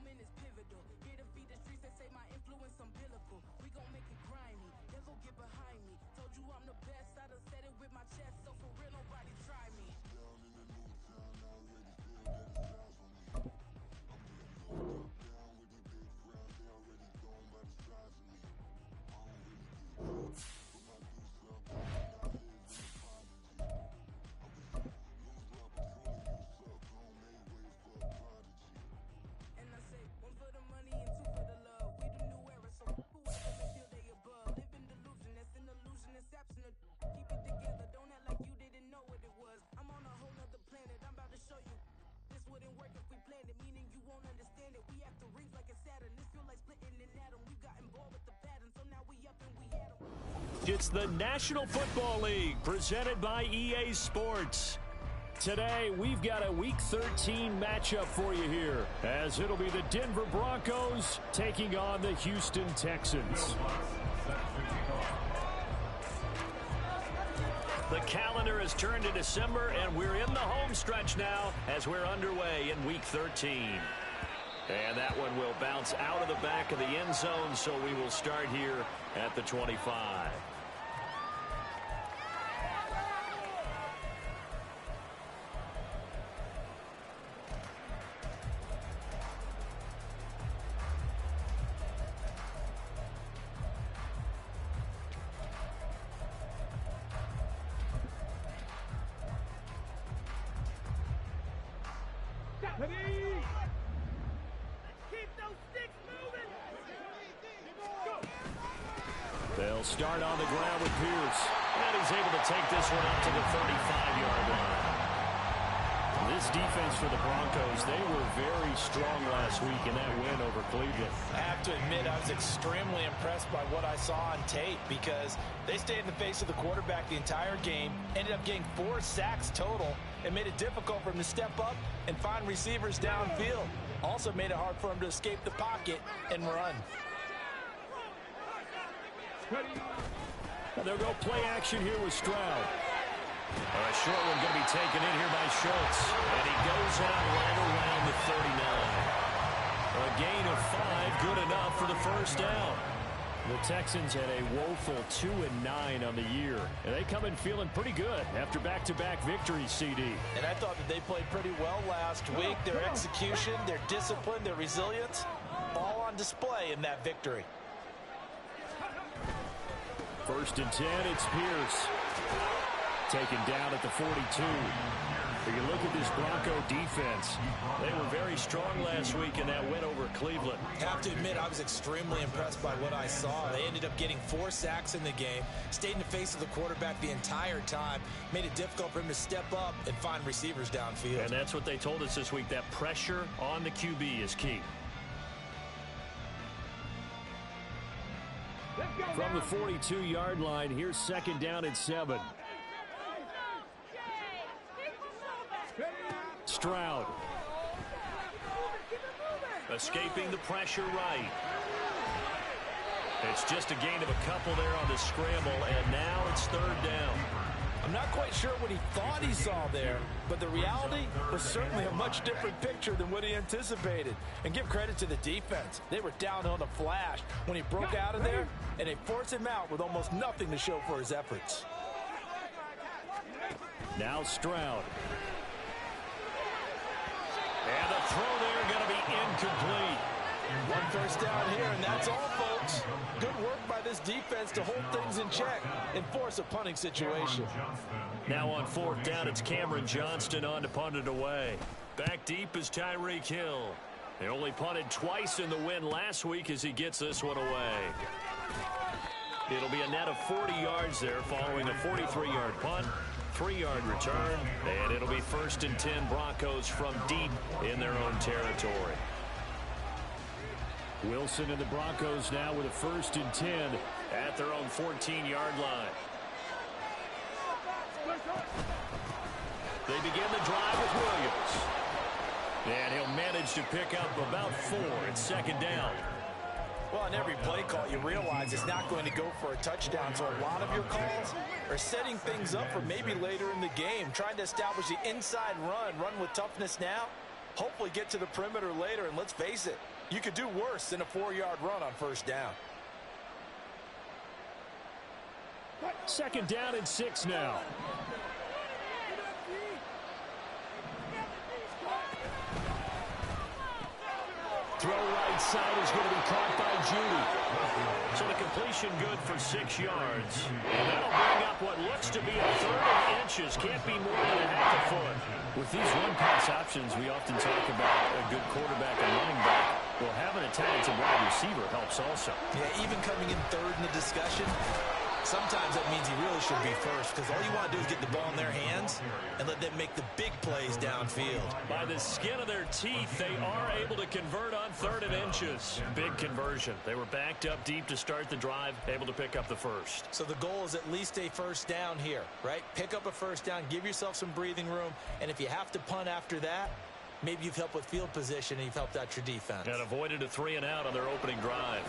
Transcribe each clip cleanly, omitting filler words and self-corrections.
moment is pivotal. Here to feed the streets, they say my influence umbilical. We gon' make it grimy, never get behind me. Told you I'm the best, I done said it with my chest, so for real, nobody try me. Down in the new town, I already feel that it's eyes on me. I'm getting low down with these big crowds, they already gone by the size of me. I don't really get drunk, put my deuce up, now heads in the prodigy. I was lose love, patrolling you suck, home made ways for a prodigy. And I say, one for the money and two for the love. We the new era, so whoever they feel they above. Live in delusion, that's an illusion, that's absent. Keep it together, don't act like you didn't know what it was. I'm on a whole nother planet, I'm about to show you. This wouldn't work if we planned it, meaning you won't understand it. We have to rings like a Saturn, this feel like splitting an atom. We got involved with the pattern, so now we up and we at 'em. It's the National Football League, presented by EA Sports. Today, we've got a Week 13 matchup for you here, as it'll be the Denver Broncos taking on the Houston Texans. The calendar has turned to December, and we're in the home stretch now as we're underway in Week 13. And that one will bounce out of the back of the end zone, so we will start here at the 25. They'll start on the ground with Pierce. And he's able to take this one up to the 35-yard line. This defense for the Broncos, they were very strong last week in that win over Cleveland. I have to admit, I was extremely impressed by what I saw on tape because they stayed in the face of the quarterback the entire game, ended up getting 4 sacks total, and made it difficult for him to step up and find receivers downfield. Also made it hard for him to escape the pocket and run. They'll go play action here with Stroud. A short one going to be taken in here by Schultz. And he goes out right around the 39. A gain of 5, good enough for the first down. The Texans had a woeful 2-9 on the year. And they come in feeling pretty good after back-to-back victories, CD. And I thought that they played pretty well last week. Their execution, their discipline, their resilience, all on display in that victory. First and 10, it's Pierce. Taken down at the 42. If you look at this Bronco defense, they were very strong last week in that win over Cleveland. I have to admit, I was extremely impressed by what I saw. They ended up getting 4 sacks in the game, stayed in the face of the quarterback the entire time, made it difficult for him to step up and find receivers downfield. And that's what they told us this week, that pressure on the QB is key. From the 42-yard line, here's second down and 7. Stroud. Escaping the pressure right. It's just a gain of a couple there on the scramble, and now it's third down. I'm not quite sure what he thought he saw there, but the reality was certainly a much different picture than what he anticipated. And give credit to the defense. They were down on the flash when he broke out of there, and they forced him out with almost nothing to show for his efforts. Now Stroud. And the throw there going to be incomplete. 1 first down here, and that's all, folks. Good work by this defense to hold things in check and force a punting situation. Now on 4th down, it's Cameron Johnston on to punt it away. Back deep is Tyreek Hill. They only punted twice in the win last week as he gets this one away. It'll be a net of 40 yards there following a 43-yard punt. 3-yard return, and it'll be 1st and 10 Broncos from deep in their own territory. Wilson and the Broncos now with a 1st and 10 at their own 14-yard line. They begin the drive with Williams. And he'll manage to pick up about 4 at second down. Well, on every play call, you realize it's not going to go for a touchdown, so a lot of your calls are setting things up for maybe later in the game, trying to establish the inside run with toughness now, hopefully get to the perimeter later, and let's face it, You could do worse than a 4-yard run on first down. Second down and 6 now. Throw right side is going to be caught by Judy. So the completion good for 6 yards. And that'll bring up what looks to be a third of inches. Can't be more than a half a foot. With these run-pass options, we often talk about a good quarterback and running back. Well, having a talented wide receiver helps also. Yeah, even coming in third in the discussion, sometimes that means he really should be first, because all you want to do is get the ball in their hands and let them make the big plays downfield. By the skin of their teeth, they are able to convert on third and inches. Big conversion. They were backed up deep to start the drive, able to pick up the first. So the goal is at least a first down here, right? Pick up a first down, give yourself some breathing room, and if you have to punt after that, maybe you've helped with field position and you've helped out your defense. And avoided a 3-and-out on their opening drive.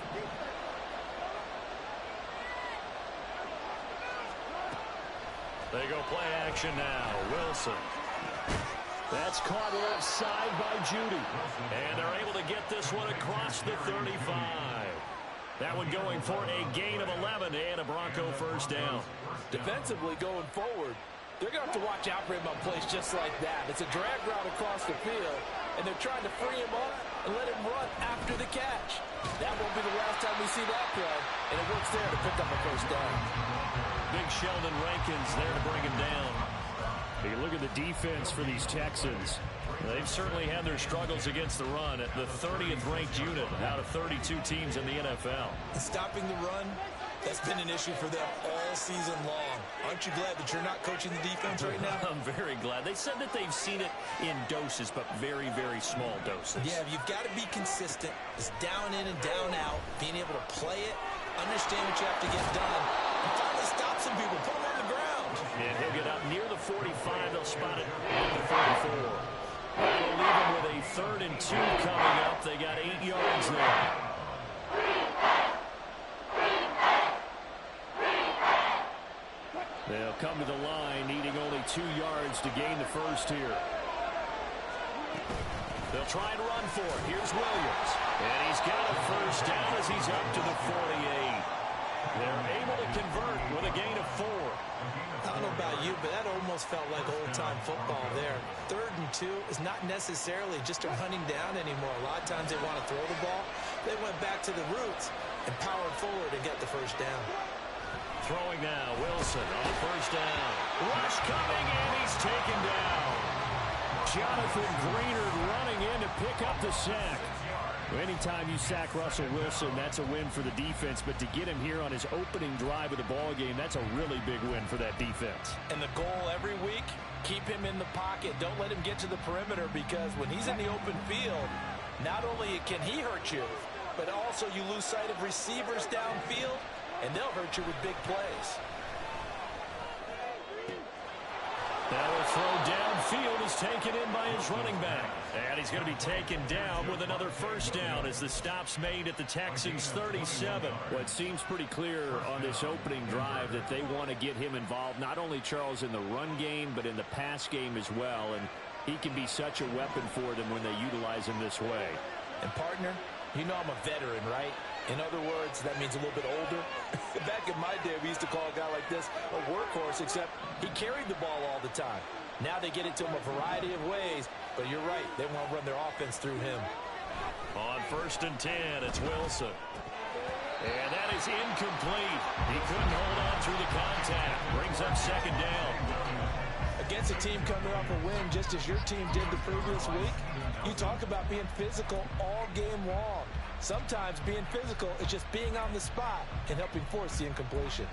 They go play action now. Wilson. That's caught left side by Judy. And they're able to get this one across the 35. That one going for a gain of 11 and a Bronco first down. Defensively going forward, they're going to have to watch out for him on plays just like that. It's a drag route across the field, and they're trying to free him up and let him run after the catch. That won't be the last time we see that play, and it works there to pick up a first down. Big Sheldon Rankins there to bring him down. You look at the defense for these Texans. They've certainly had their struggles against the run at the 30th ranked unit out of 32 teams in the NFL. Stopping the run, that's been an issue for them all season long. Aren't you glad that you're not coaching the defense right now? I'm very glad. They said that they've seen it in doses, but very, very small doses. Yeah, you've got to be consistent. It's down in and down out, being able to play it, understand what you have to get done, and finally stop some people, put them on the ground. And he'll get up near the 45. They'll spot it at the 34. That'll leave them with a 3rd and 2 coming up. They got 8 yards there. They'll come to the line, needing only 2 yards to gain the first here. They'll try and run for it. Here's Williams. And he's got a first down as he's up to the 48. They're able to convert with a gain of 4. I don't know about you, but that almost felt like old-time football there. 3rd and 2 is not necessarily just a running down anymore. A lot of times they want to throw the ball. They went back to the roots and powered forward and get the first down. Throwing now, Wilson on first down. Rush coming, and he's taken down. Jonathan Greenard running in to pick up the sack. Anytime you sack Russell Wilson, that's a win for the defense. But to get him here on his opening drive of the ball game, that's a really big win for that defense. And the goal every week, keep him in the pocket. Don't let him get to the perimeter, because when he's in the open field, not only can he hurt you, but also you lose sight of receivers downfield, and they'll hurt you with big plays. Now a throw downfield is taken in by his running back. And he's going to be taken down with another first down as the stop's made at the Texans' 37. Well, it seems pretty clear on this opening drive that they want to get him involved, not only, Charles, in the run game, but in the pass game as well. And he can be such a weapon for them when they utilize him this way. And, partner, you know I'm a veteran, right? In other words, that means a little bit older. Back in my day, we used to call a guy like this a workhorse, except he carried the ball all the time. Now they get it to him a variety of ways, but you're right, they want to run their offense through him. On 1st and 10, it's Wilson. And that is incomplete. He couldn't hold on through the contact. Brings up 2nd down. Against a team coming off a win, just as your team did the previous week, you talk about being physical all game long. Sometimes being physical is just being on the spot and helping force the incompletion.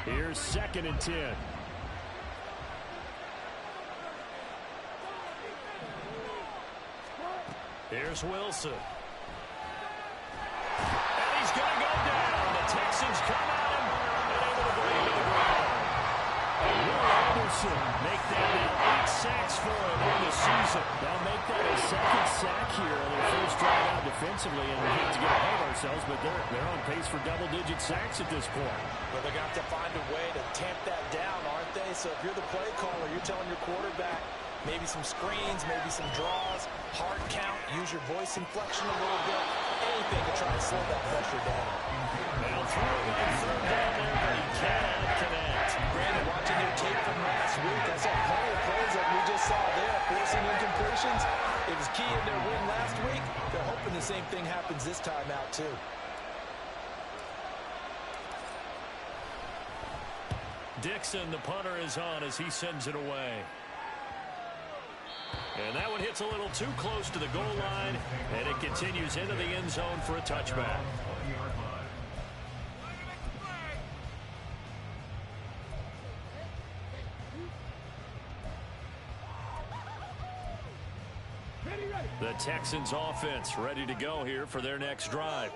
Here's 2nd and 10. Here's Wilson. And he's going to go down. The Texans come at him and able to bring him to the ground. Will Anderson make that now 8 sacks for him in the season. They'll make that his second sack here on their first drive out defensively, and we hate to get ahead of ourselves, but they're on pace for double-digit sacks at this point. Well, they're going to have to find a way to tamp that down, aren't they? So if you're the play caller, you're telling your quarterback maybe some screens, maybe some draws, hard count, use your voice inflection a little bit, anything to try to slow that pressure down. Now throwing on third down there, but he cannot connect. Brandon, watching their tape from last week, I saw plenty of plays like we just saw there, forcing incompletions. It was key in their win last week. They're hoping the same thing happens this time out, too. Dixon, the punter, is on as he sends it away. And that one hits a little too close to the goal line, and it continues into the end zone for a touchback. The Texans offense ready to go here for their next drive.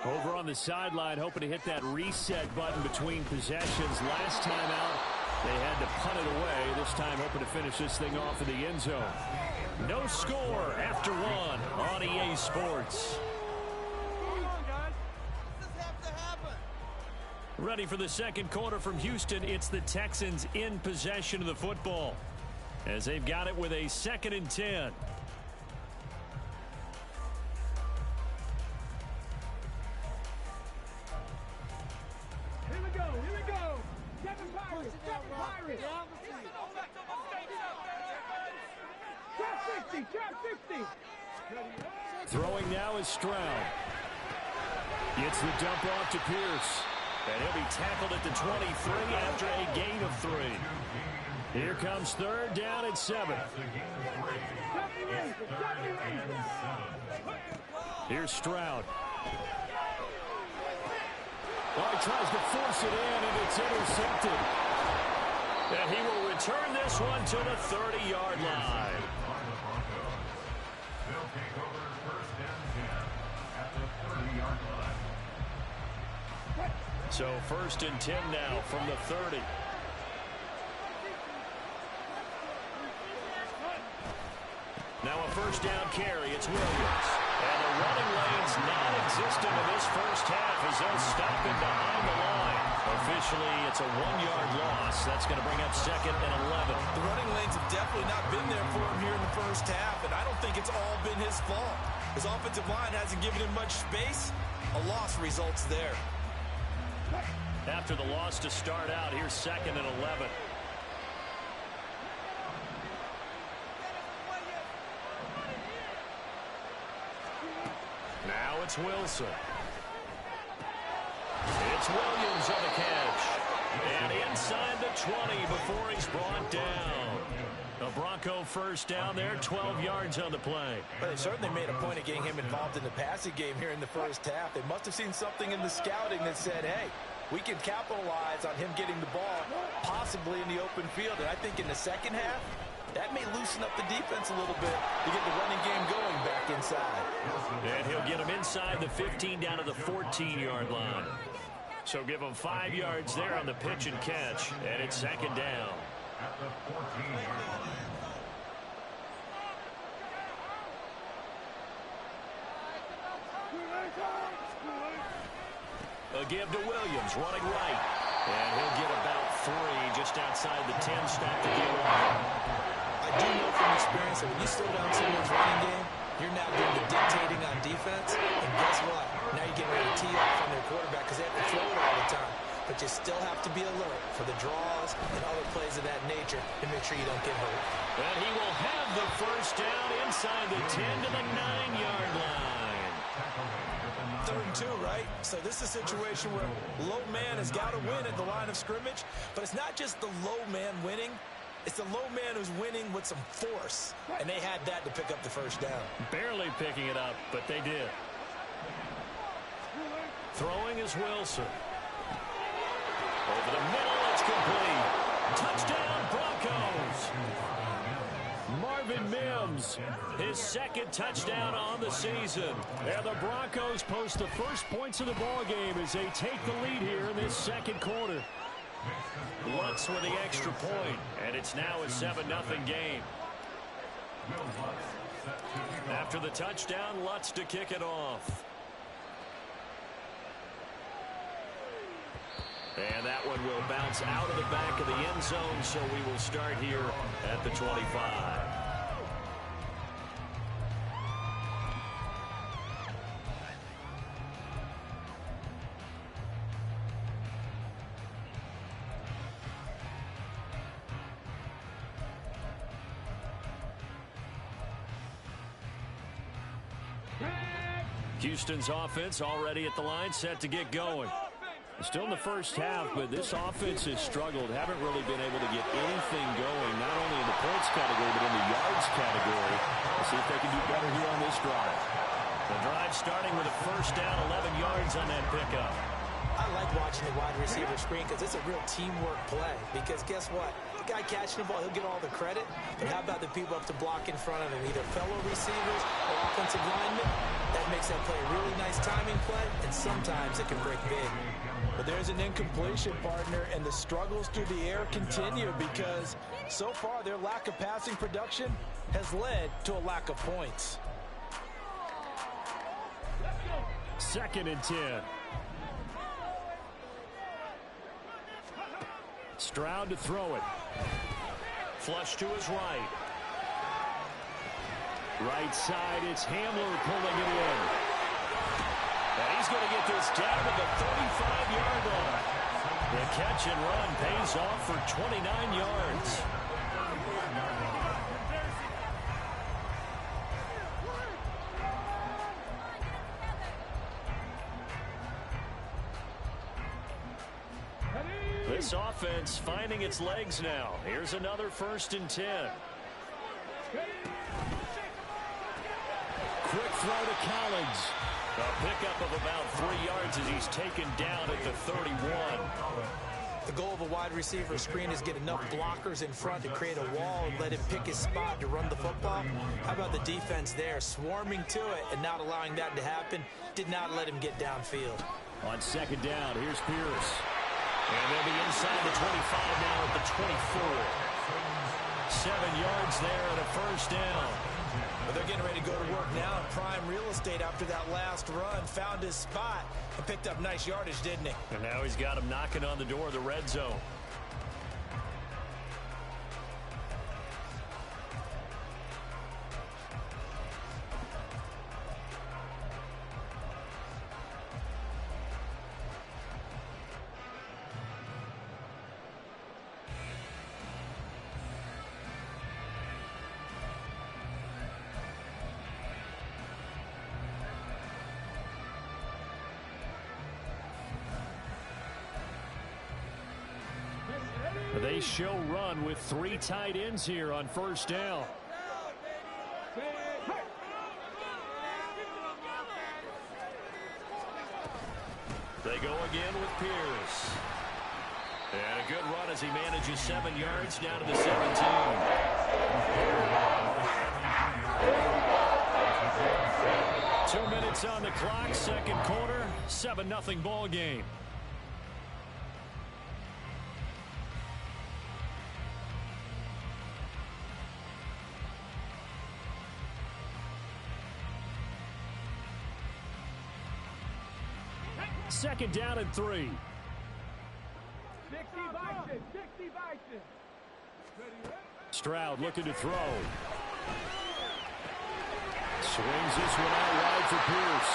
Over on the sideline, hoping to hit that reset button between possessions. Last time out, they had to punt it away. This time, hoping to finish this thing off in the end zone. No score after one on EA Sports. Ready for the second quarter from Houston. It's the Texans in possession of the football as they've got it with a 2nd and 10. Throwing now is Stroud. Gets the dump off to Pierce. And he'll be tackled at the 23 after a gain of 3. Here comes third down at 7. Here's Stroud. Well, he tries to force it in, and it's intercepted. And he will return this one to the 30-yard line. So 1st and 10 now from the 30. Now a first down carry. It's Williams. And the running lane's non-existent in this first half as they'll stop him behind the line. Officially, it's a 1-yard loss. That's going to bring up 2nd and 11. The running lanes have definitely not been there for him here in the first half, and I don't think it's all been his fault. His offensive line hasn't given him much space. A loss results there. After the loss to start out, here's 2nd and 11. Now it's Wilson. It's Williams on the catch. And inside the 20 before he's brought down. A Bronco first down there, 12 yards on the play. But they certainly made a point of getting him involved in the passing game here in the first half. They must have seen something in the scouting that said, hey, we can capitalize on him getting the ball, possibly in the open field. And I think in the second half, that may loosen up the defense a little bit to get the running game going back inside. And he'll get him inside the 15 down to the 14-yard line. So give him 5 yards there on the pitch and catch, and it's 2nd down. At the 14-yard line. A give to Williams, running right. And he'll get about 3 just outside the 10 stop to the 11. I do know from experience that when you slow down someone's running game, you're now doing the dictating on defense. And guess what? Now you're getting ready to tee off on their quarterback because they have to throw it all the time. But you still have to be alert for the draws and other plays of that nature and make sure you don't get hurt. And he will have the first down inside the 10 to the 9-yard line. 3rd and 2, right? So this is a situation where low man has got to win at the line of scrimmage. But it's not just the low man winning. It's the low man who's winning with some force. And they had that to pick up the first down. Barely picking it up, but they did. Throwing is Wilson. Over the middle, it's complete. Touchdown, Broncos. Marvin Mims, his 2nd touchdown on the season. And the Broncos post the first points of the ballgame as they take the lead here in this 2nd quarter. Lutz with the extra point, and it's now a 7-0 game. After the touchdown, Lutz to kick it off. And that one will bounce out of the back of the end zone, so we will start here at the 25. Houston's offense already at the line, set to get going. Still in the first half, but this offense has struggled. Haven't really been able to get anything going, not only in the points category, but in the yards category. Let's see if they can do better here on this drive. The drive starting with a first down, 11 yards on that pickup. I like watching the wide receiver screen because it's a real teamwork play. Because guess what? The guy catching the ball, he'll get all the credit. But how about the people up to block in front of him, either fellow receivers or offensive linemen? That makes that play a really nice timing play, and sometimes it can break big. But there's an incompletion, partner, and the struggles through the air continue because so far their lack of passing production has led to a lack of points. 2nd and 10. Stroud to throw it. Flush to his right. Right side, it's Hamler pulling it in. And he's going to get this down to the 35-yard line. The catch and run pays off for 29 yards. This offense finding its legs now. Here's another 1st and 10. Quick throw to Collins. A pickup of about 3 yards as he's taken down at the 31. The goal of a wide receiver screen is get enough blockers in front to create a wall and let him pick his spot to run the football. How about the defense there, swarming to it and not allowing that to happen? Did not let him get downfield. On 2nd down, here's Pierce. And they'll be inside the 25 now at the 24. 7 yards there and a 1st down. But they're getting ready to go to work now in prime real estate after that last run. Found his spot and picked up nice yardage, didn't he? And now he's got him knocking on the door of the red zone. They show run with 3 tight ends here on 1st down. They go again with Pierce. And a good run as he manages 7 yards down to the 17. 2 minutes on the clock, 2nd quarter, 7-0 ball game. Second down and 3. 60 Bison. Stroud looking to throw. Swings this one out wide for Pierce.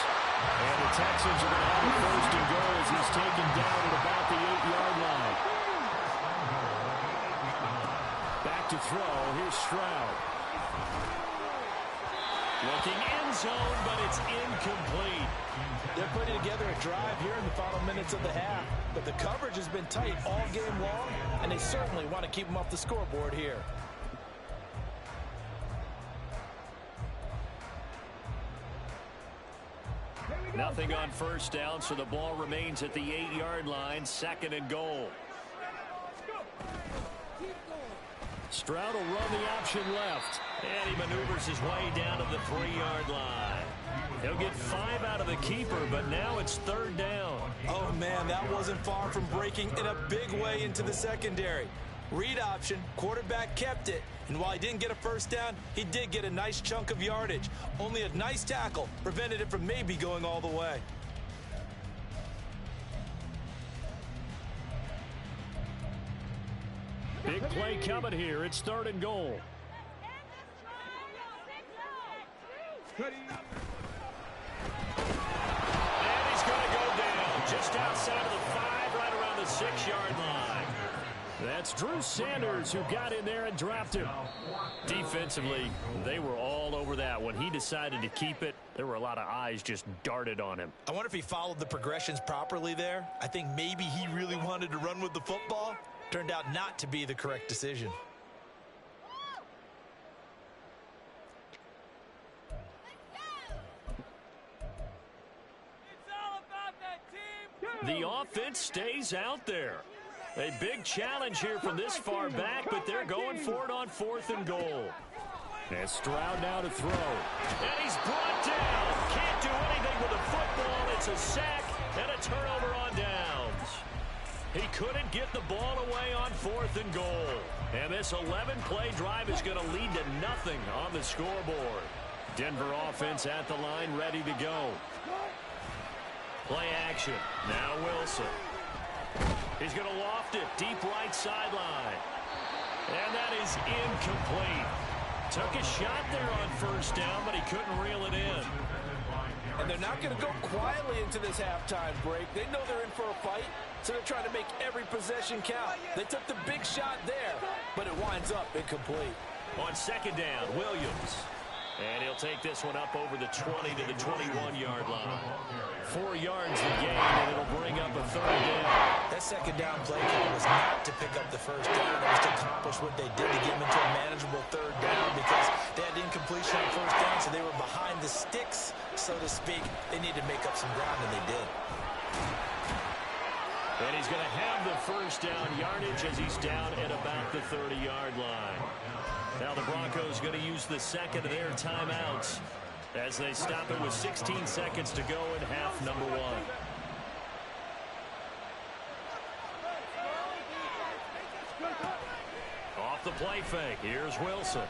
And the Texans are going to have a 1st and goal as he's taken down at about the 8-yard line. Back to throw. Here's Stroud. Looking end zone, but it's incomplete. They're putting together a drive here in the final minutes of the half. But the coverage has been tight all game long, and they certainly want to keep them off the scoreboard here. Nothing on 1st down, so the ball remains at the 8-yard line, 2nd and goal. Stroud will run the option left, and he maneuvers his way down to the 3-yard line. He'll get 5 out of the keeper, but now it's 3rd down. Oh, man, that wasn't far from breaking in a big way into the secondary. Read option, quarterback kept it, and while he didn't get a first down, he did get a nice chunk of yardage. Only a nice tackle prevented it from maybe going all the way. Big play coming here. It's 3rd and goal. And he's going to go down just outside of the 5, right around the 6-yard line. That's Drew Sanders who got in there and dropped him. Defensively, they were all over that. When he decided to keep it, there were a lot of eyes just darted on him. I wonder if he followed the progressions properly there. I think maybe he really wanted to run with the football. Turned out not to be the correct decision. The offense stays out there. A big challenge here from this far back, but they're going for it on 4th and goal. And Stroud now to throw. And he's brought down. Can't do anything with the football. It's a sack and a turnover on downs. He couldn't get the ball away on 4th and goal. And this 11-play drive is going to lead to nothing on the scoreboard. Denver offense at the line, ready to go. Play action. Now Wilson. He's going to loft it deep right sideline. And that is incomplete. Took a shot there on 1st down, but he couldn't reel it in. And they're not going to go quietly into this halftime break. They know they're in for a fight, so they're trying to make every possession count. They took the big shot there, but it winds up incomplete. On 2nd down, Williams. And he'll take this one up over the 20 to the 21-yard line. 4 yards the gain, and it'll bring up a 3rd down. That 2nd down play call was not to pick up the 1st down. It was to accomplish what they did to get them into a manageable 3rd down because they had incompletion on 1st down, so they were behind the sticks, so to speak. They needed to make up some ground, and they did. And he's going to have the 1st down yardage as he's down at about the 30-yard line. Now the Broncos going to use the 2nd of their timeouts as they stop it with 16 seconds to go in half number 1. Off the play fake. Here's Wilson.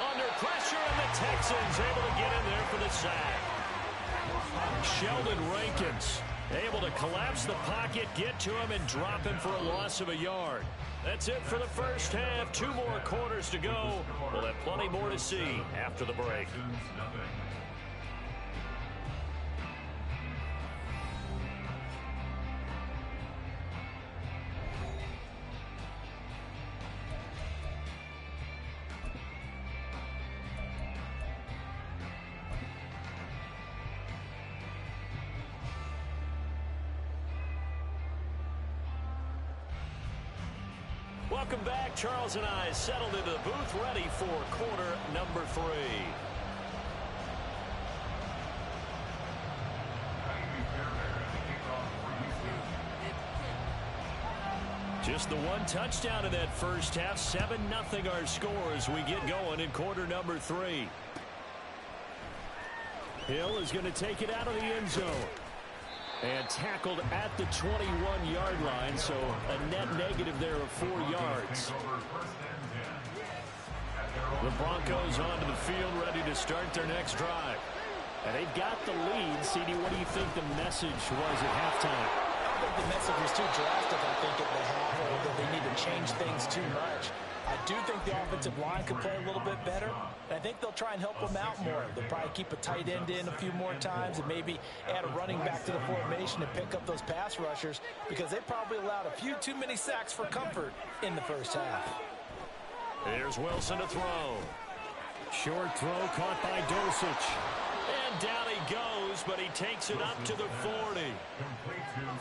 Under pressure, and the Texans able to get in there for the sack. Sheldon Rankins able to collapse the pocket, get to him, and drop him for a loss of a yard. That's it for the first half. 2 more quarters to go. We'll have plenty more to see after the break. Welcome back. Charles and I settled into the booth, ready for quarter number 3. Just the 1 touchdown in that first half. 7-0 our score as we get going in quarter number 3. Hill is going to take it out of the end zone. And tackled at the 21-yard line, so a net negative there of 4 yards. The Broncos onto the field, ready to start their next drive. And they've got the lead. CD, what do you think the message was at halftime? I don't think the message was too drastic, I think, at the half, or that they need to change things too much. I do think the offensive line could play a little bit better. And I think they'll try and help them out more. They'll probably keep a tight end in a few more times and maybe add a running back to the formation and pick up those pass rushers because they probably allowed a few too many sacks for comfort in the first half. Here's Wilson to throw. Short throw caught by Dosich. And down he goes, but he takes it up to the 40.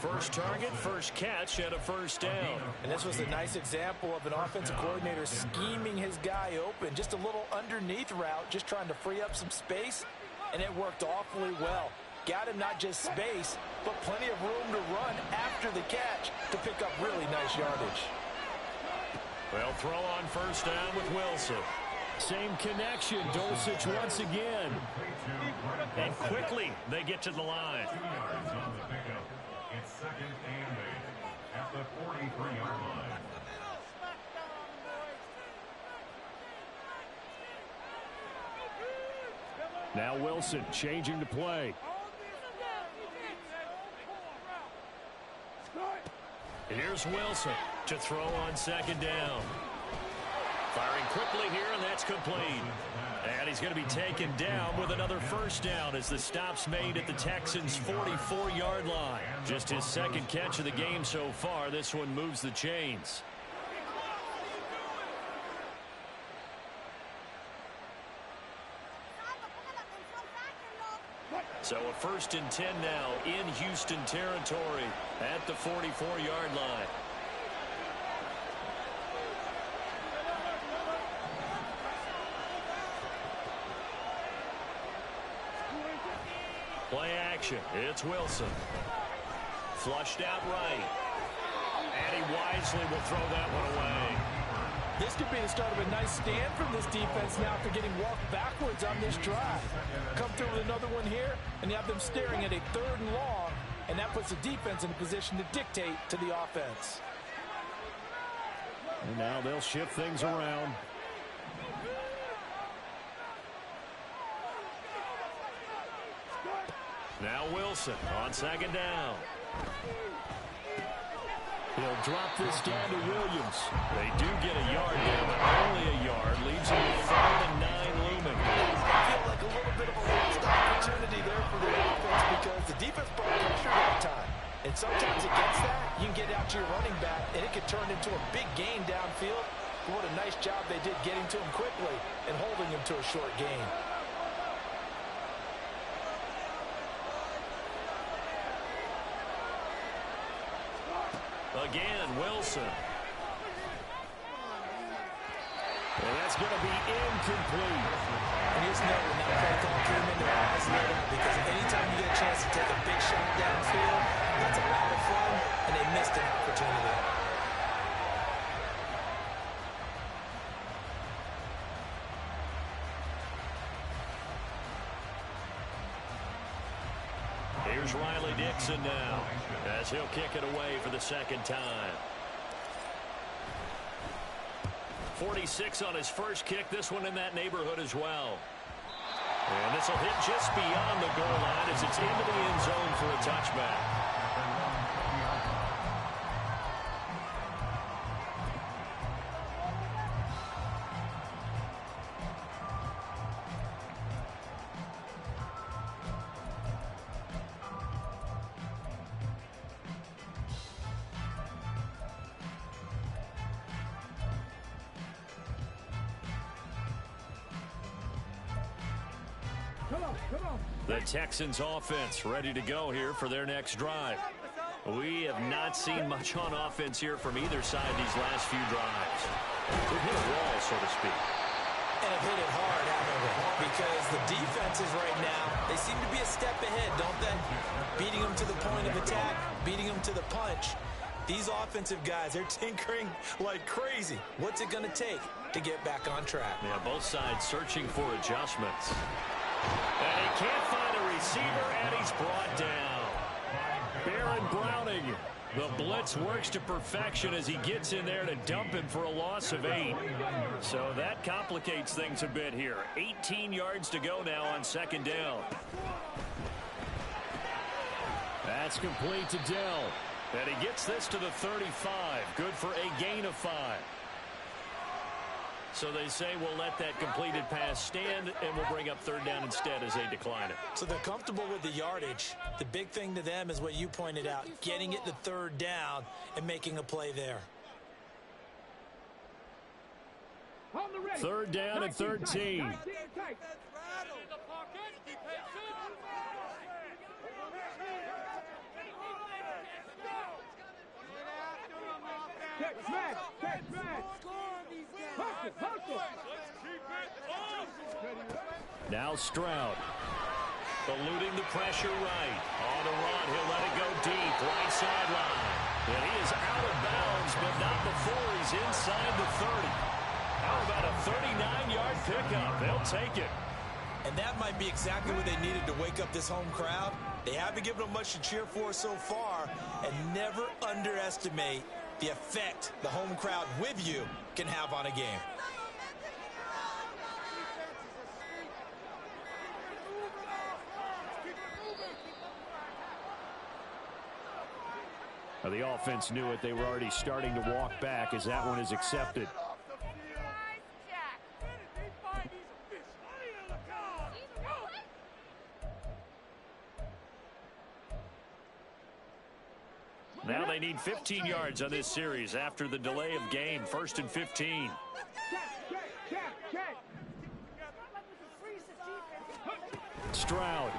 First target, first catch, and a first down. And this was a nice example of an offensive coordinator scheming his guy open. Just a little underneath route, just trying to free up some space, and it worked awfully well. Got him not just space, but plenty of room to run after the catch to pick up really nice yardage. Well, throw on first down with Wilson. Same connection, Dosich once again. And quickly they get to the line. at the 43-yard line. Now Wilson changing to play. Here's Wilson to throw on second down. Firing quickly here, and that's complete. And he's going to be taken down with another first down as the stop's made at the Texans' 44-yard line. Just his second catch of the game so far. This one moves the chains. So a 1st and 10 now in Houston territory at the 44-yard line. Play action. It's Wilson. Flushed out right. And he wisely will throw that one away. This could be the start of a nice stand from this defense now after getting walked backwards on this drive. Come through with another one here, and you have them staring at a 3rd and long, and that puts the defense in a position to dictate to the offense. And now they'll shift things around. Now Wilson on second down. He'll drop this down to Williams. They do get a yard there, but only a yard. Leaves him with 3rd and 9 looming. I feel like a little bit of a lost opportunity there for the offense because the defense brought pressure that time. And sometimes against that, you can get out to your running back, and it could turn into a big gain downfield. But what a nice job they did getting to him quickly and holding him to a short gain. Again, Wilson. And that's going to be incomplete. And he's noting that play call came into our eyes later because anytime you get a chance to take a big shot downfield, that's a lot of fun, and they missed an opportunity. Here's Riley Dixon now as he'll kick it away for the second time. 46 on his first kick. This one in that neighborhood as well. And this will hit just beyond the goal line as it's into the end zone for a touchback. The Texans offense ready to go here for their next drive. We have not seen much on offense here from either side these last few drives. They've hit a wall, so to speak. And have hit it hard, haven't they? Because the defenses right now, they seem to be a step ahead, don't they? Beating them to the point of attack, beating them to the punch. These offensive guys, they're tinkering like crazy. What's it going to take to get back on track? Yeah, both sides searching for adjustments. And he can't find a receiver, and he's brought down. Baron Browning. The blitz works to perfection as he gets in there to dump him for a loss of 8. So that complicates things a bit here. 18 yards to go now on second down. That's complete to Dell. And he gets this to the 35. Good for a gain of 5. So they say we'll let that completed pass stand, and we'll bring up third down instead as they decline it. So they're comfortable with the yardage. The big thing to them is what you pointed out, getting it to third down and making a play there. Third down and 13. Now Stroud. Eluding the pressure right. On the run, he'll let it go deep. Right sideline. And he is out of bounds, but not before he's inside the 30. How about a 39-yard pickup? They'll take it. And that might be exactly what they needed to wake up this home crowd. They haven't given them much to cheer for so far, and never underestimate the effect the home crowd with you can have on a game. Well, the offense knew it. They were already starting to walk back as that one is accepted. Now they need 15 yards on this series after the delay of game. 1st and 15. Stroud.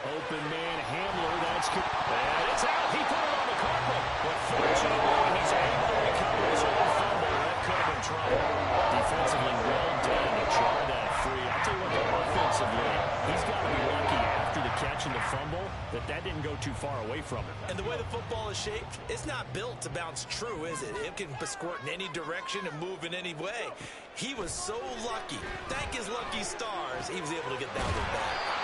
Open man, Hamler. That's good. And it's out. He put it on the carpet. But fortunately, he's able to recover his own fumble. That could have been trouble. Defensively, well done to jar that free. I'll tell you what, offensively, he's got to be lucky after the catch and the fumble that didn't go too far away from him. And the way the football is shaped, it's not built to bounce true, is it? It can squirt in any direction and move in any way. He was so lucky. Thank his lucky stars, he was able to get down to that.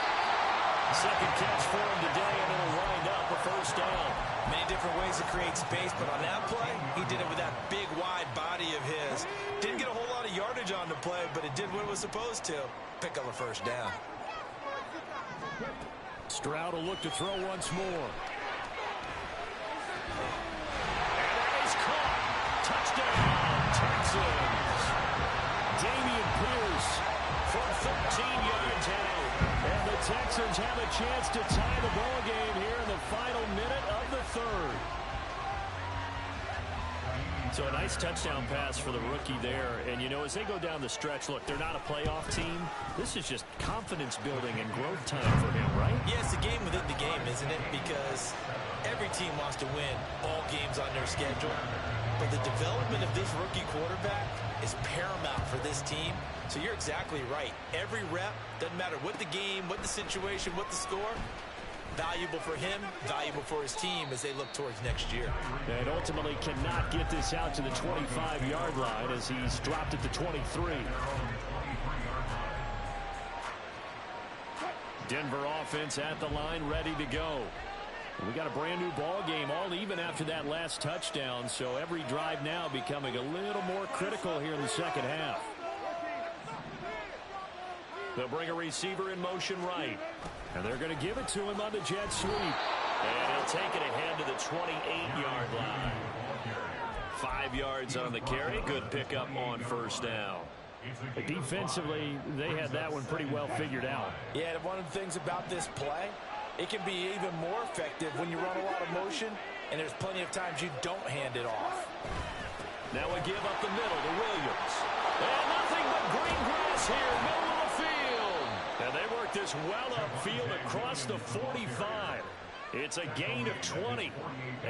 Second catch for him today, and it'll wind up a first down. Many different ways to create space, but on that play, he did it with that big, wide body of his. Didn't get a whole lot of yardage on the play, but it did what it was supposed to. Pick up a first down. Stroud will look to throw once more. And that is caught. Touchdown, Texans. Dameon Pierce from 13 yards out. And the Texans have a chance to tie the ball game here in the final minute of the third. So a nice touchdown pass for the rookie there. And, you know, as they go down the stretch, look, they're not a playoff team. This is just confidence building and growth time for him, right? Yeah, it's a game within the game, isn't it? Because every team wants to win all games on their schedule. But the development of this rookie quarterback is paramount for this team. So you're exactly right. Every rep, doesn't matter what the game, what the situation, what the score, valuable for him, valuable for his team as they look towards next year. And ultimately cannot get this out to the 25-yard line as he's dropped it to 23. Denver offense at the line, ready to go. We got a brand new ball game, all even after that last touchdown, so every drive now becoming a little more critical here in the second half. They'll bring a receiver in motion right. And they're going to give it to him on the jet sweep. And he'll take it ahead to the 28-yard line. 5 yards on the carry. Good pickup on first down. Defensively, they had that one pretty well figured out. Yeah, one of the things about this play, it can be even more effective when you run a lot of motion, and there's plenty of times you don't hand it off. Now we give up the middle to Williams. And nothing but green grass here, middle of the field. And they work this well upfield across the 45. It's a gain of 20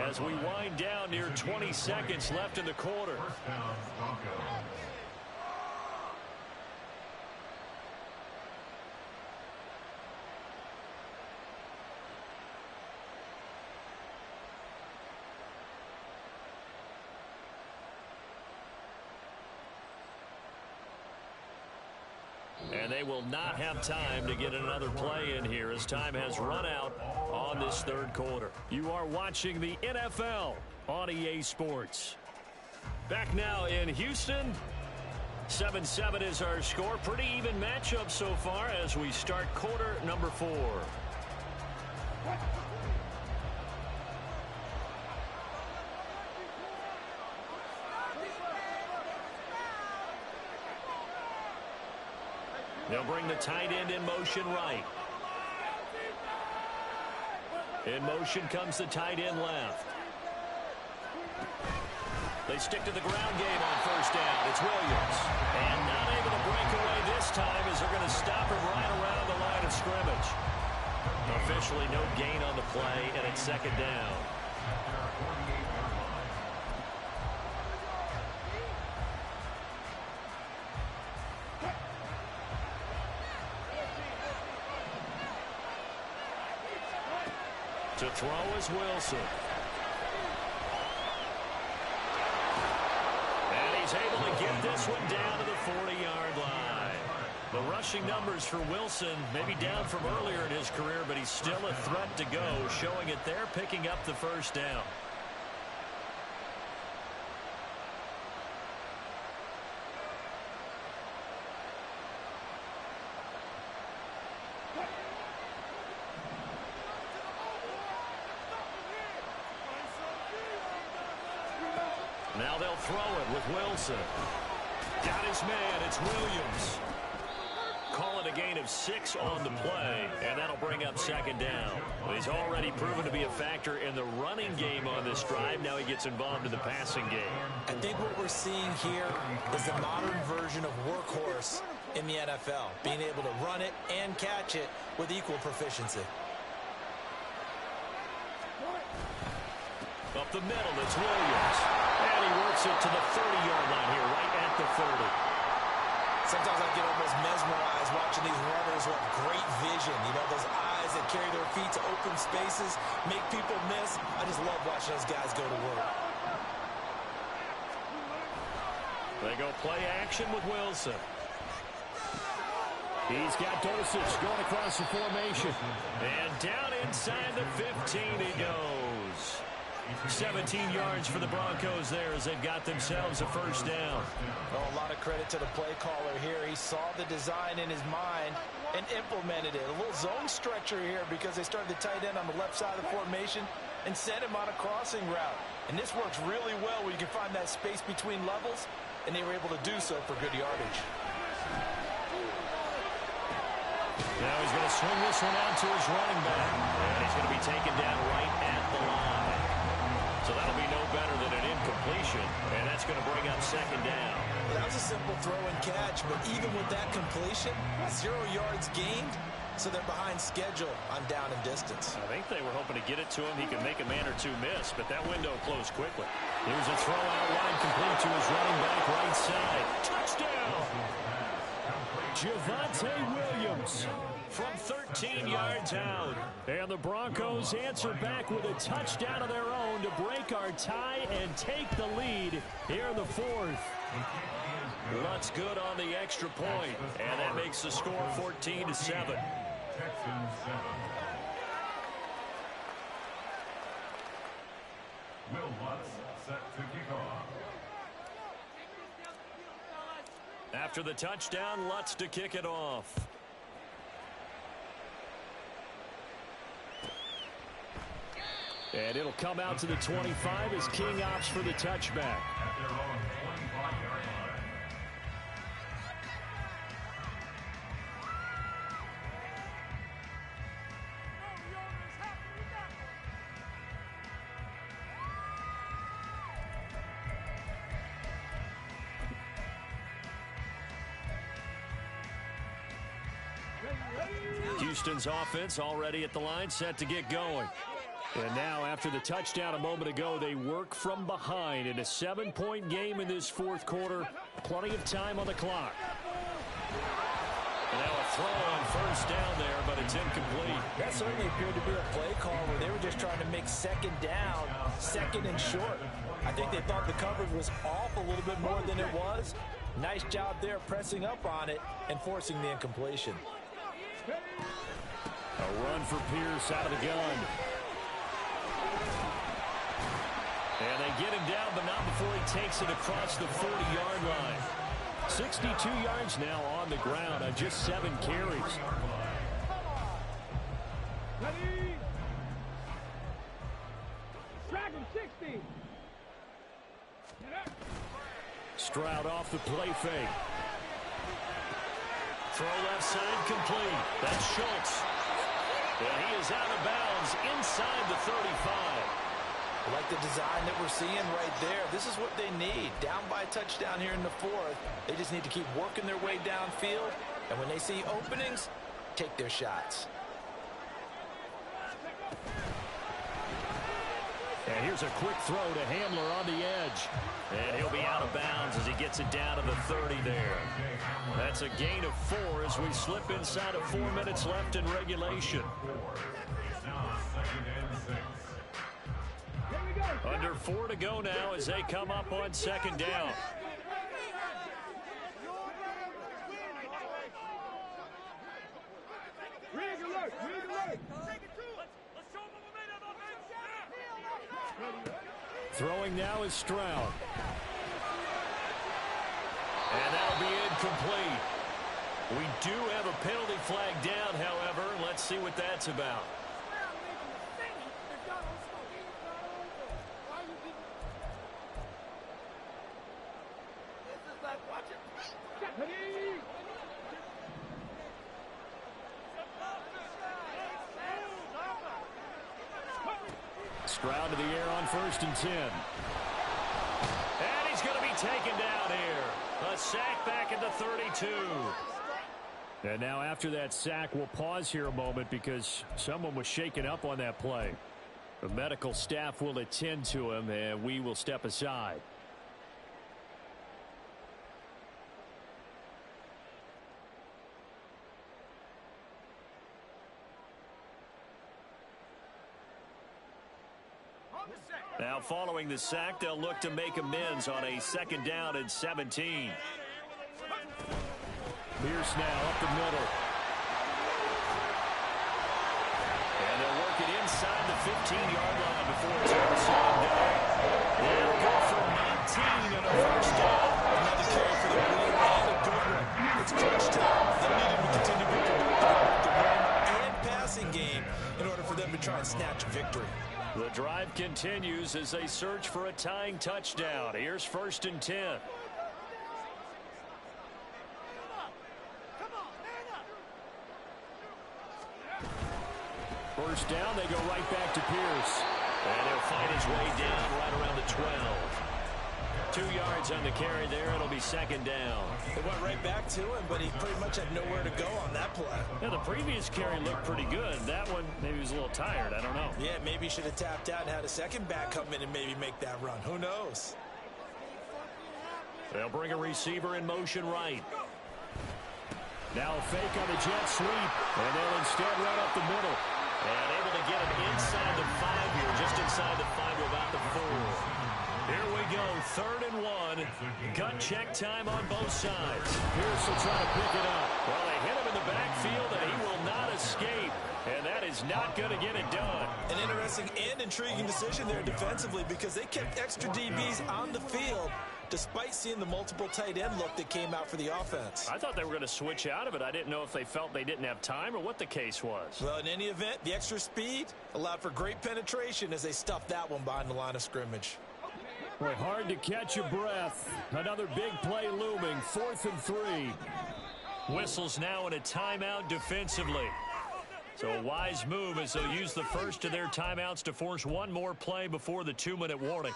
as we wind down near 20 seconds left in the quarter. And they will not have time to get another play in here as time has run out on this third quarter. You are watching the NFL on EA Sports. Back now in Houston. 7-7 is our score. Pretty even matchup so far as we start quarter number 4. They'll bring the tight end in motion right. In motion comes the tight end left. They stick to the ground game on first down. It's Williams. And not able to break away this time as they're going to stop him right around the line of scrimmage. Officially no gain on the play, and it's second down. To throw is Wilson. And he's able to get this one down to the 40-yard line. The rushing numbers for Wilson, maybe down from earlier in his career, but he's still a threat to go, showing it there, picking up the first down. Now they'll throw it with Wilson. Got his man, it's Williams. Call it a gain of 6 on the play, and that'll bring up second down. He's already proven to be a factor in the running game on this drive. Now he gets involved in the passing game. I think what we're seeing here is the modern version of workhorse in the NFL, being able to run it and catch it with equal proficiency. Up the middle, it's Williams. And he works it to the 30-yard line here, right at the 30. Sometimes I get almost mesmerized watching these runners who have great vision. You know, those eyes that carry their feet to open spaces, make people miss. I just love watching those guys go to work. They go play action with Wilson. He's got Dulcich going across the formation. And down inside the 15 he goes. 17 yards for the Broncos there as they've got themselves a first down. Well, a lot of credit to the play caller here. He saw the design in his mind and implemented it. A little zone stretcher here because they started the tight end on the left side of the formation and sent him on a crossing route. And this works really well where you can find that space between levels, and they were able to do so for good yardage. Now he's going to swing this one out to his running back. And he's going to be taken down right at the line. So that'll be no better than an incompletion, and that's going to bring up second down. Well, that was a simple throw and catch, but even with that completion, 0 yards gained, so they're behind schedule on down and distance. I think they were hoping to get it to him. He could make a man or two miss, but that window closed quickly. Here's a throw out line complete to his running back right side. Touchdown! Javonte Williams from 13 yards out. And the Broncos answer back with a touchdown of their own to break our tie and take the lead here in the fourth. Lutz good on the extra point, and that makes the score 14-7. Texans 7. Will Lutz set to kick off. After the touchdown, Lutz to kick it off. And it'll come out to the 25 as King opts for the touchback. At their own 25-yard line. Houston's offense already at the line, set to get going. And now, after the touchdown a moment ago, they work from behind in a 7-point game in this fourth quarter. Plenty of time on the clock. And now a throw on first down there, but it's incomplete. That certainly appeared to be a play call where they were just trying to make second down, second and short. I think they thought the coverage was off a little bit more than it was. Nice job there pressing up on it and forcing the incompletion. A run for Pierce out of the gun. And they get him down, but not before he takes it across the 40-yard line. 62 yards now on the ground on just 7 carries. Ready? Dragon 60. Stroud off the play fake. Throw left side complete. That's Schultz. And he is out of bounds inside the 35. I like the design that we're seeing right there. This is what they need. Down by a touchdown here in the fourth. They just need to keep working their way downfield. And when they see openings, take their shots. And here's a quick throw to Hamler on the edge. And he'll be out of bounds as he gets it down to the 30 there. That's a gain of 4 as we slip inside of 4 minutes left in regulation. Now 2nd and 6. Under 4 to go now as they come up on second down. Throwing now is Stroud. And that'll be incomplete. We do have a penalty flag down, however. Let's see what that's about. Stroud to the air on 1st and 10. And he's going to be taken down here. A sack back at the 32. And now after that sack, we'll pause here a moment because someone was shaken up on that play. The medical staff will attend to him, and we will step aside. Now following the sack, they'll look to make amends on a 2nd down and 17. Pierce now up the middle. And they'll work it inside the 15-yard line before it's on the 2nd down. They'll go for 19 and a 1st down. Another carry for the lead and a good one. It's crunch time. They need him to continue to the run and passing game in order for them to try and snatch a victory. The drive continues as they search for a tying touchdown. Here's 1st and 10. First down, they go right back to Pierce. And he'll find his way down right around the 12. 2 yards on the carry there. It'll be 2nd down. It went right back to him, but he pretty much had nowhere to go on that play. Yeah, the previous carry looked pretty good. That one, maybe he was a little tired. I don't know. Yeah, maybe he should have tapped out and had a second back come in and maybe make that run. Who knows? They'll bring a receiver in motion right. Now a fake on the jet sweep, and they'll instead run up the middle. And able to get him inside the 5 here, just inside the 5 to about the 4. Here we go, 3rd and 1. Gut check time on both sides. Pierce will try to pick it up. Well, they hit him in the backfield, and he will not escape. And that is not going to get it done. An interesting and intriguing decision there defensively because they kept extra DBs on the field despite seeing the multiple tight end look that came out for the offense. I thought they were going to switch out of it. I didn't know if they felt they didn't have time or what the case was. Well, in any event, the extra speed allowed for great penetration as they stuffed that one behind the line of scrimmage. Boy, hard to catch your breath. Another big play looming. 4th and 3. Whistles now in a timeout defensively. So a wise move as they'll use the first of their timeouts to force one more play before the 2-minute warning.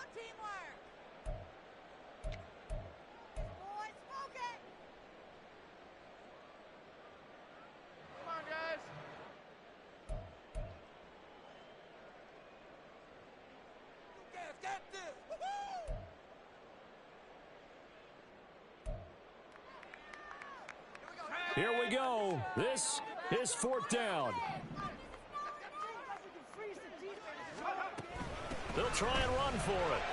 Here we go. This is 4th down. They'll try and run for it.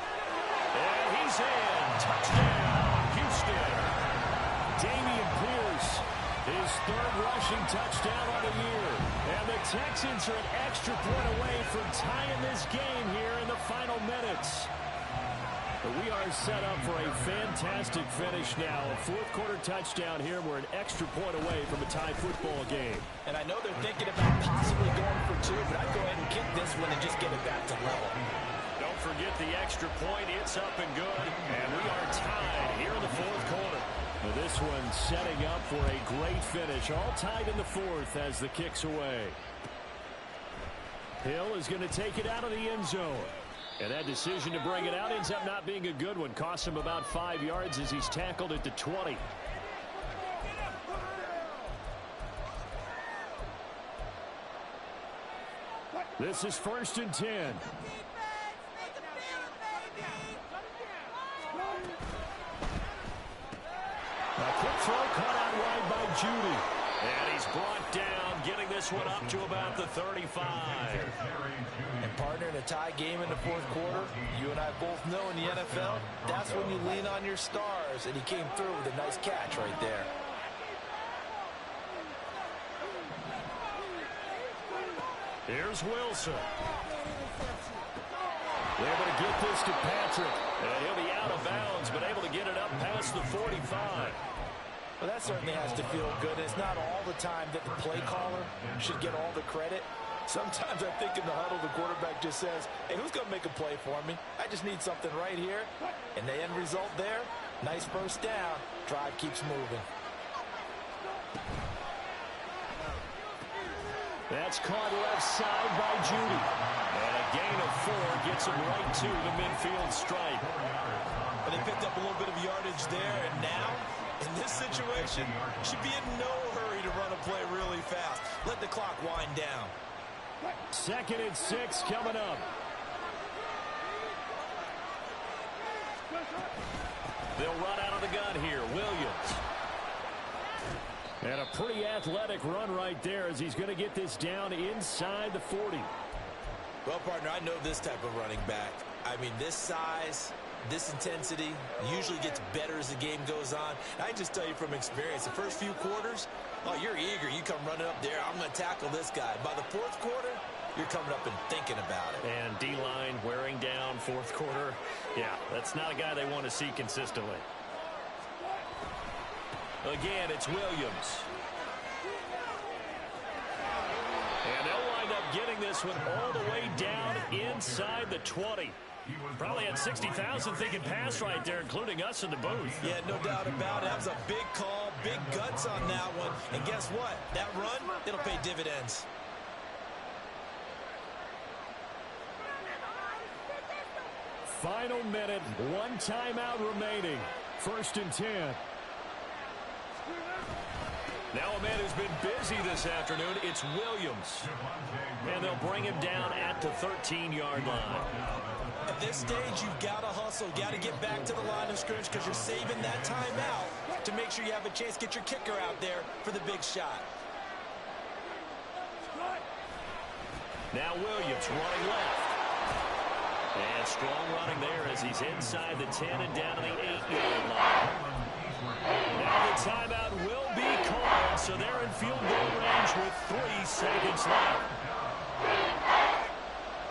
And he's in. Touchdown, Houston. Dameon Pierce, his 3rd rushing touchdown of the year. And the Texans are an extra point away from tying this game here in the final minutes. But we are set up for a fantastic finish now. A 4th-quarter touchdown here. We're an extra point away from a tie football game. And I know they're thinking about possibly going for 2, but I'd go ahead and kick this one and just get it back to level. Don't forget the extra point. It's up and good. And we are tied here in the 4th quarter. Now this one setting up for a great finish. All tied in the 4th as the kick's away. Hill is going to take it out of the end zone. And that decision to bring it out ends up not being a good one. Costs him about 5 yards as he's tackled at the 20. This is 1st and 10. A quick throw caught out wide by Judy. And he's brought down, getting this one up to about the 35. And partner, in a tie game in the 4th quarter, you and I both know in the NFL, that's when you lean on your stars. And he came through with a nice catch right there. Here's Wilson. They're able to get this to Patrick. And he'll be out of bounds, but able to get it up past the 45. Well, that certainly has to feel good. It's not all the time that the play caller should get all the credit. Sometimes I think in the huddle, the quarterback just says, hey, who's going to make a play for me? I just need something right here. And the end result there, nice first down. Drive keeps moving. That's caught left side by Judy. And a gain of 4 gets him right to the midfield stripe. But they picked up a little bit of yardage there, and now, in this situation, should be in no hurry to run a play really fast. Let the clock wind down. 2nd and 6 coming up. They'll run out of the gun here. Williams. And a pretty athletic run right there as he's going to get this down inside the 40. Well, partner, I know this type of running back. I mean, this size, this intensity usually gets better as the game goes on. I just tell you from experience, the first few quarters, oh, you're eager. You come running up there, I'm going to tackle this guy. By the 4th quarter, you're coming up and thinking about it. And D-line wearing down 4th quarter. Yeah, that's not a guy they want to see consistently. Again, it's Williams. And they'll wind up getting this one all the way down inside the 20. Probably had 60,000 thinking pass right there, including us in the booth. Yeah, no doubt about it. That was a big call, big guts on that one. And guess what? That run, it'll pay dividends. Final minute, 1 timeout remaining. 1st and 10. Now a man who's been busy this afternoon, it's Williams. And they'll bring him down at the 13-yard line. At this stage, you've got to hustle, got to get back to the line of scrimmage because you're saving that timeout to make sure you have a chance to get your kicker out there for the big shot. Now Williams running left. And strong running there as he's inside the 10 and down to the 8-yard line. Now the timeout will be called, so they're in field goal range with 3 seconds left.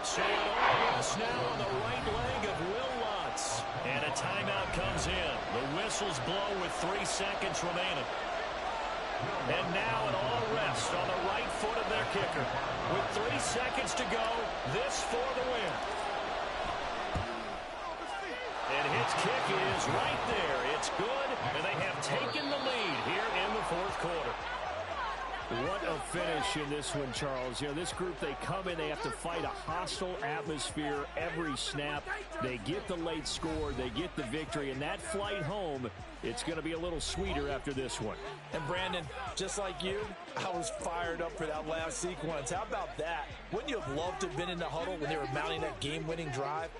So it all rests now on the right leg of Will Lutz. And a timeout comes in. The whistles blow with 3 seconds remaining. And now it all rests on the right foot of their kicker. With 3 seconds to go, this for the win. And his kick is right there. It's good, and they have taken the lead here in the 4th quarter. What a finish in this one, Charles. You know, this group, they come in, they have to fight a hostile atmosphere every snap. They get the late score, they get the victory, and that flight home, it's going to be a little sweeter after this one. And Brandon, just like you, I was fired up for that last sequence. How about that? Wouldn't you have loved to have been in the huddle when they were mounting that game-winning drive?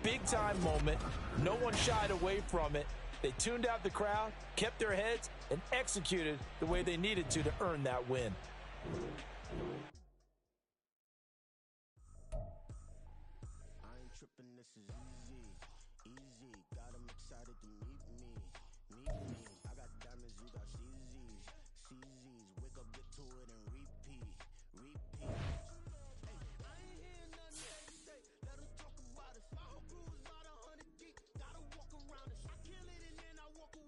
Big-time moment. No one shied away from it. They tuned out the crowd, kept their heads, and executed the way they needed to earn that win. I ain't tripping, this is easy. Easy, got 'em excited to meet me. Meet me. I got diamonds, you got CZs. CZs, wake up, get to it, and repeat.